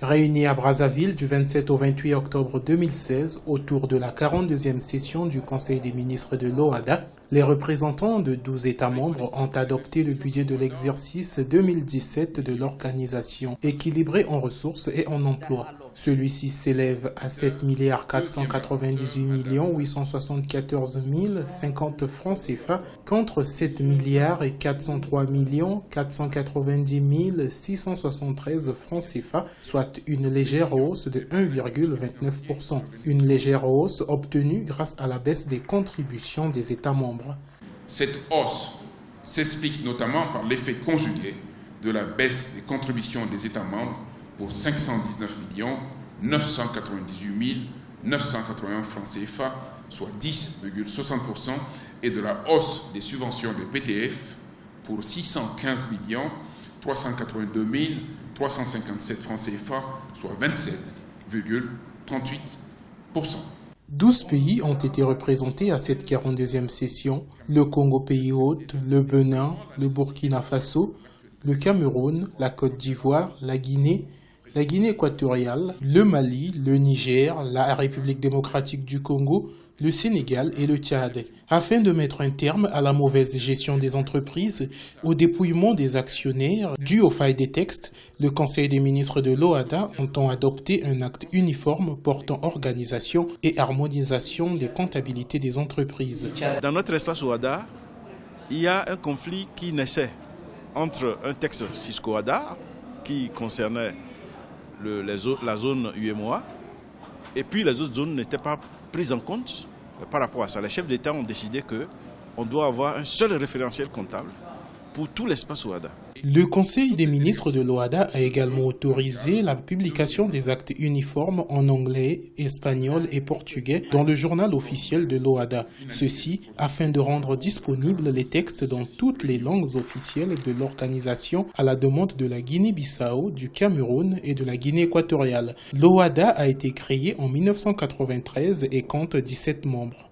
Réunis à Brazzaville du 27 au 28 octobre 2016 autour de la 42e session du Conseil des ministres de l'OHADA, les représentants de 12 États membres ont adopté le budget de l'exercice 2017 de l'organisation, équilibré en ressources et en emplois. Celui-ci s'élève à 7 498 874 050 francs CFA contre 7 403 490 673 francs CFA, soit une légère hausse de 1,29%. Une légère hausse obtenue grâce à la baisse des contributions des États membres. Cette hausse s'explique notamment par l'effet conjugué de la baisse des contributions des États membres pour 519 998 981 francs CFA, soit 10,60%, et de la hausse des subventions de PTF pour 615 382 357 francs CFA, soit 27,38%. 12 pays ont été représentés à cette 42e session: le Congo pays hôte, le Bénin, le Burkina Faso, le Cameroun, la Côte d'Ivoire, la Guinée équatoriale, le Mali, le Niger, la République démocratique du Congo, le Sénégal et le Tchad. Afin de mettre un terme à la mauvaise gestion des entreprises, au dépouillement des actionnaires dû aux failles des textes, le Conseil des ministres de l'OHADA entend adopter un acte uniforme portant organisation et harmonisation des comptabilités des entreprises. Dans notre espace OHADA, il y a un conflit qui naissait entre un texte Cisco-OHADA qui concernait la zone UEMOA, et puis les autres zones n'étaient pas prises en compte par rapport à ça. Les chefs d'État ont décidé qu'on doit avoir un seul référentiel comptable pour tout l'espace OHADA. Le Conseil des ministres de l'OHADA a également autorisé la publication des actes uniformes en anglais, espagnol et portugais dans le journal officiel de l'OHADA. Ceci afin de rendre disponibles les textes dans toutes les langues officielles de l'organisation à la demande de la Guinée-Bissau, du Cameroun et de la Guinée équatoriale. L'OHADA a été créée en 1993 et compte 17 membres.